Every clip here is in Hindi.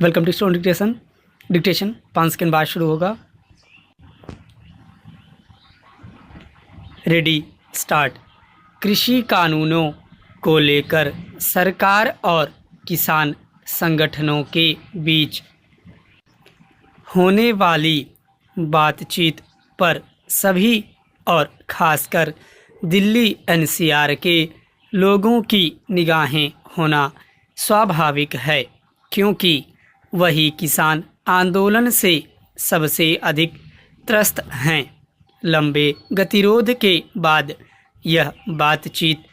Welcome to student dictation 5 second बाद शुरू होगा। Ready start. कृषि कानूनों को लेकर सरकार और किसान संगठनों के बीच होने वाली बातचीत पर सभी और खासकर दिल्ली एनसीआर के लोगों की निगाहें होना स्वाभाविक है, क्योंकि वही किसान आंदोलन से सबसे अधिक त्रस्त हैं। लंबे गतिरोध के बाद यह बातचीत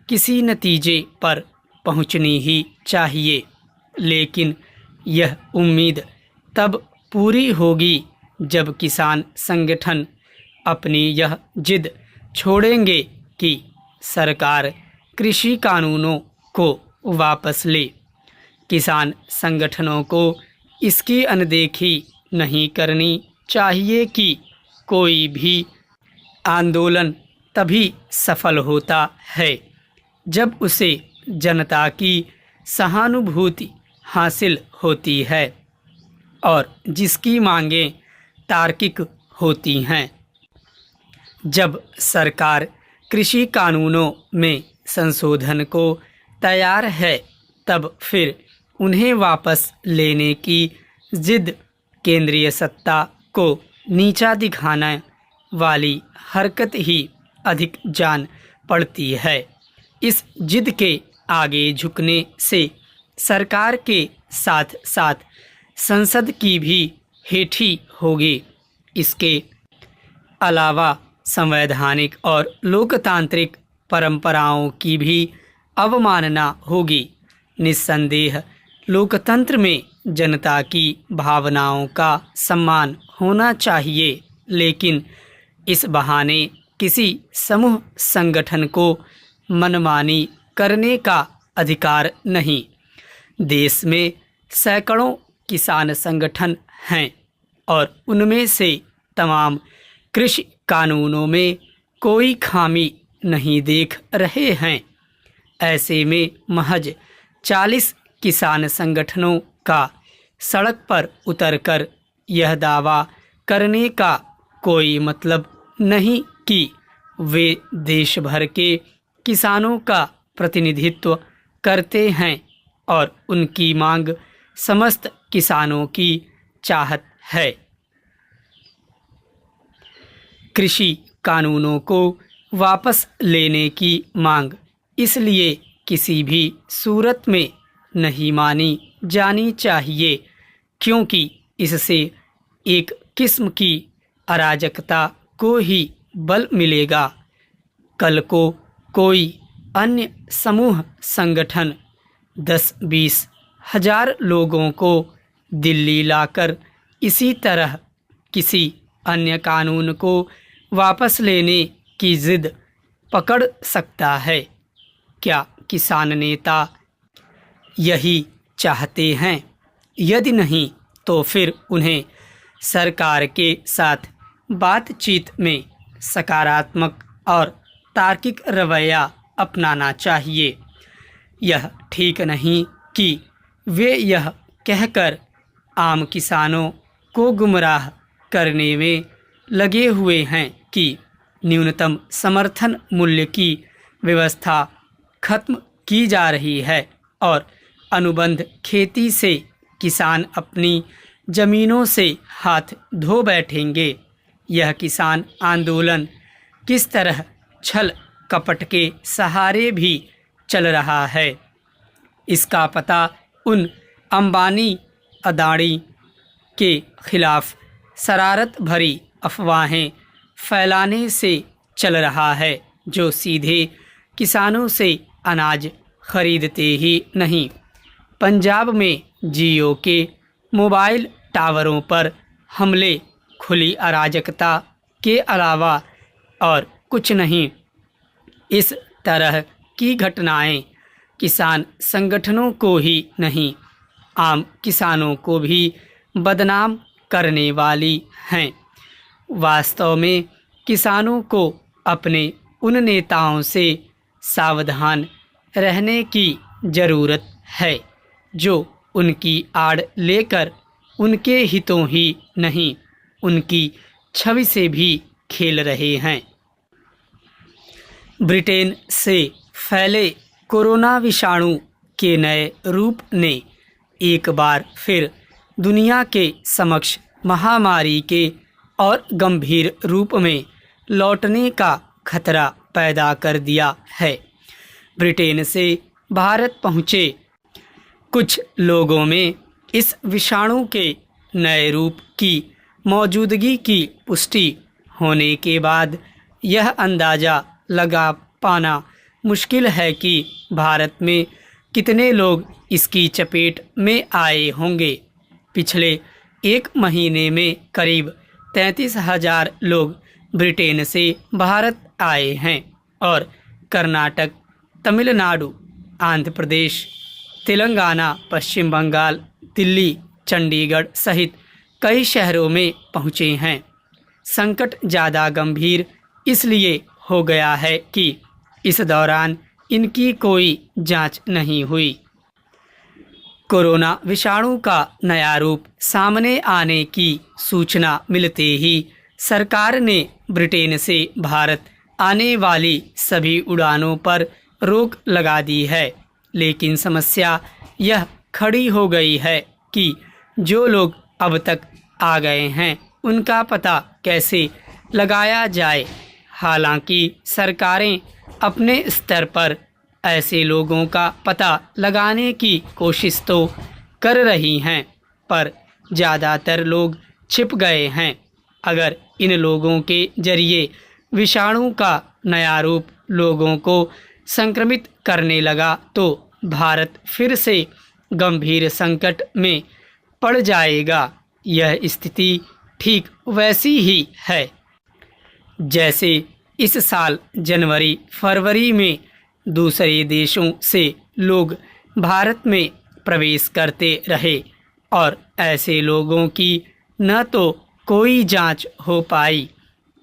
किसी नतीजे पर पहुंचनी ही चाहिए, लेकिन यह उम्मीद तब पूरी होगी जब किसान संगठन अपनी यह जिद छोड़ेंगे कि सरकार कृषि कानूनों को वापस ले। किसान संगठनों को इसकी अनदेखी नहीं करनी चाहिए कि कोई भी आंदोलन तभी सफल होता है जब उसे जनता की सहानुभूति हासिल होती है और जिसकी मांगें तार्किक होती हैं। जब सरकार कृषि कानूनों में संशोधन को तैयार है, तब फिर उन्हें वापस लेने की जिद केंद्रीय सत्ता को नीचा दिखाने वाली हरकत ही अधिक जान पड़ती है। इस जिद के आगे झुकने से सरकार के साथ साथ संसद की भी हेठी होगी। इसके अलावा संवैधानिक और लोकतांत्रिक परंपराओं की भी अवमानना होगी। निस्संदेह लोकतंत्र में जनता की भावनाओं का सम्मान होना चाहिए, लेकिन इस बहाने किसी समूह संगठन को मनमानी करने का अधिकार नहीं। देश में सैकड़ों किसान संगठन हैं और उनमें से तमाम कृषि कानूनों में कोई खामी नहीं देख रहे हैं। ऐसे में महज 40 किसान संगठनों का सड़क पर उतरकर यह दावा करने का कोई मतलब नहीं कि वे देश भर के किसानों का प्रतिनिधित्व करते हैं और उनकी मांग समस्त किसानों की चाहत है। कृषि कानूनों को वापस लेने की मांग इसलिए किसी भी सूरत में नहीं मानी जानी चाहिए, क्योंकि इससे एक किस्म की अराजकता को ही बल मिलेगा। कल को कोई अन्य समूह संगठन 10-20 हजार लोगों को दिल्ली लाकर इसी तरह किसी अन्य कानून को वापस लेने की जिद पकड़ सकता है। क्या किसान नेता यही चाहते हैं? यदि नहीं, तो फिर उन्हें सरकार के साथ बातचीत में सकारात्मक और तार्किक रवैया अपनाना चाहिए। यह ठीक नहीं कि वे यह कहकर आम किसानों को गुमराह करने में लगे हुए हैं कि न्यूनतम समर्थन मूल्य की व्यवस्था खत्म की जा रही है और अनुबंध खेती से किसान अपनी ज़मीनों से हाथ धो बैठेंगे। यह किसान आंदोलन किस तरह छल कपट के सहारे भी चल रहा है, इसका पता उन अंबानी अदानी के खिलाफ शरारत भरी अफवाहें फैलाने से चल रहा है, जो सीधे किसानों से अनाज खरीदते ही नहीं। पंजाब में जियो के मोबाइल टावरों पर हमले खुली अराजकता के अलावा और कुछ नहीं। इस तरह की घटनाएं किसान संगठनों को ही नहीं, आम किसानों को भी बदनाम करने वाली हैं। वास्तव में किसानों को अपने उन नेताओं से सावधान रहने की ज़रूरत है जो उनकी आड़ लेकर उनके हितों ही नहीं, उनकी छवि से भी खेल रहे हैं। ब्रिटेन से फैले कोरोना विषाणु के नए रूप ने एक बार फिर दुनिया के समक्ष महामारी के और गंभीर रूप में लौटने का खतरा पैदा कर दिया है। ब्रिटेन से भारत पहुँचे कुछ लोगों में इस विषाणु के नए रूप की मौजूदगी की पुष्टि होने के बाद यह अंदाज़ा लगा पाना मुश्किल है कि भारत में कितने लोग इसकी चपेट में आए होंगे। पिछले एक महीने में करीब 33,000 लोग ब्रिटेन से भारत आए हैं और कर्नाटक, तमिलनाडु, आंध्र प्रदेश, तेलंगाना, पश्चिम बंगाल, दिल्ली, चंडीगढ़ सहित कई शहरों में पहुँचे हैं। संकट ज़्यादा गंभीर इसलिए हो गया है कि इस दौरान इनकी कोई जांच नहीं हुई। कोरोना विषाणु का नया रूप सामने आने की सूचना मिलते ही सरकार ने ब्रिटेन से भारत आने वाली सभी उड़ानों पर रोक लगा दी है। लेकिन समस्या यह खड़ी हो गई है कि जो लोग अब तक आ गए हैं उनका पता कैसे लगाया जाए। हालांकि सरकारें अपने स्तर पर ऐसे लोगों का पता लगाने की कोशिश तो कर रही हैं, पर ज़्यादातर लोग छिप गए हैं। अगर इन लोगों के जरिए विषाणु का नया रूप लोगों को संक्रमित करने लगा तो भारत फिर से गंभीर संकट में पड़ जाएगा। यह स्थिति ठीक वैसी ही है जैसे इस साल जनवरी फरवरी में दूसरे देशों से लोग भारत में प्रवेश करते रहे और ऐसे लोगों की न तो कोई जांच हो पाई,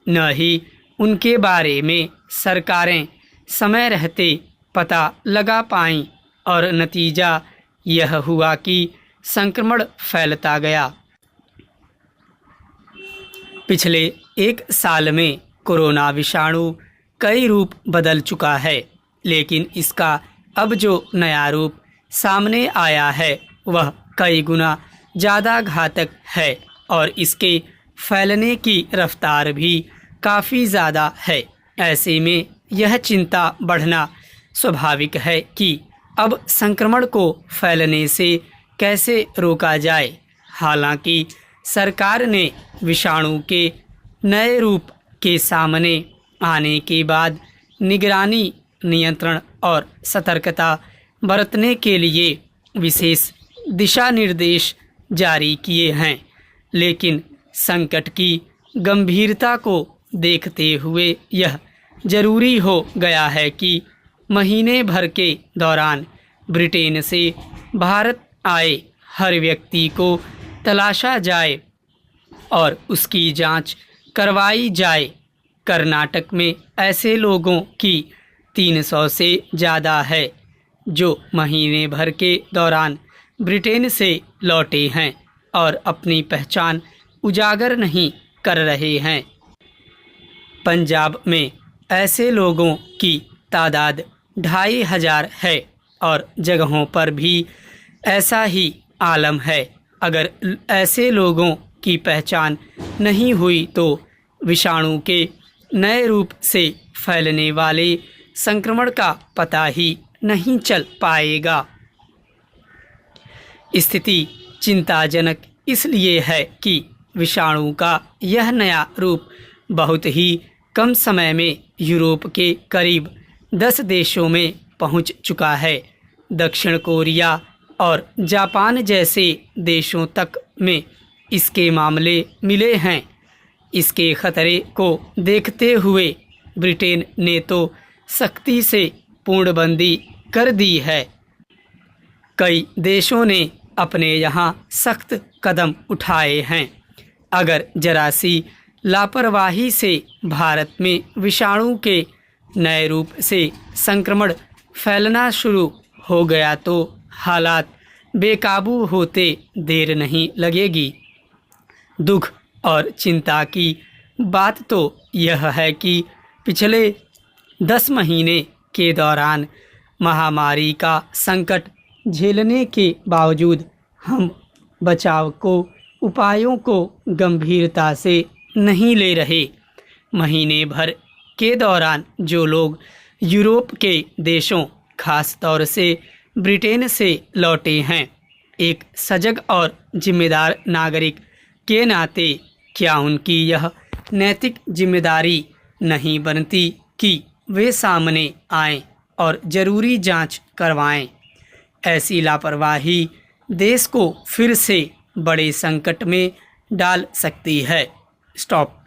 न ही उनके बारे में सरकारें समय रहते पता लगा पाईं और नतीजा यह हुआ कि संक्रमण फैलता गया। पिछले एक साल में कोरोना विषाणु कई रूप बदल चुका है, लेकिन इसका अब जो नया रूप सामने आया है वह कई गुना ज़्यादा घातक है और इसके फैलने की रफ्तार भी काफ़ी ज़्यादा है। ऐसे में यह चिंता बढ़ना स्वाभाविक है कि अब संक्रमण को फैलने से कैसे रोका जाए। हालांकि सरकार ने विषाणु के नए रूप के सामने आने के बाद निगरानी, नियंत्रण और सतर्कता बरतने के लिए विशेष दिशा निर्देश जारी किए हैं, लेकिन संकट की गंभीरता को देखते हुए यह जरूरी हो गया है कि महीने भर के दौरान ब्रिटेन से भारत आए हर व्यक्ति को तलाशा जाए और उसकी जांच करवाई जाए। कर्नाटक में ऐसे लोगों की 300 से ज़्यादा है जो महीने भर के दौरान ब्रिटेन से लौटे हैं और अपनी पहचान उजागर नहीं कर रहे हैं। पंजाब में ऐसे लोगों की तादाद 2,500 है और जगहों पर भी ऐसा ही आलम है। अगर ऐसे लोगों की पहचान नहीं हुई तो विषाणु के नए रूप से फैलने वाले संक्रमण का पता ही नहीं चल पाएगा। स्थिति चिंताजनक इसलिए है कि विषाणु का यह नया रूप बहुत ही कम समय में यूरोप के करीब 10 देशों में पहुंच चुका है। दक्षिण कोरिया और जापान जैसे देशों तक में इसके मामले मिले हैं। इसके खतरे को देखते हुए ब्रिटेन ने तो सख्ती से पूर्णबंदी कर दी है। कई देशों ने अपने यहाँ सख्त कदम उठाए हैं। अगर जरा सी लापरवाही से भारत में विषाणु के नए रूप से संक्रमण फैलना शुरू हो गया तो हालात बेकाबू होते देर नहीं लगेगी। दुख और चिंता की बात तो यह है कि पिछले 10 महीने के दौरान महामारी का संकट झेलने के बावजूद हम बचाव को उपायों को गंभीरता से नहीं ले रहे। महीने भर के दौरान जो लोग यूरोप के देशों खास तौर से ब्रिटेन से लौटे हैं, एक सजग और जिम्मेदार नागरिक के नाते क्या उनकी यह नैतिक जिम्मेदारी नहीं बनती कि वे सामने आएं और ज़रूरी जांच करवाएं? ऐसी लापरवाही देश को फिर से बड़े संकट में डाल सकती है। स्टॉप।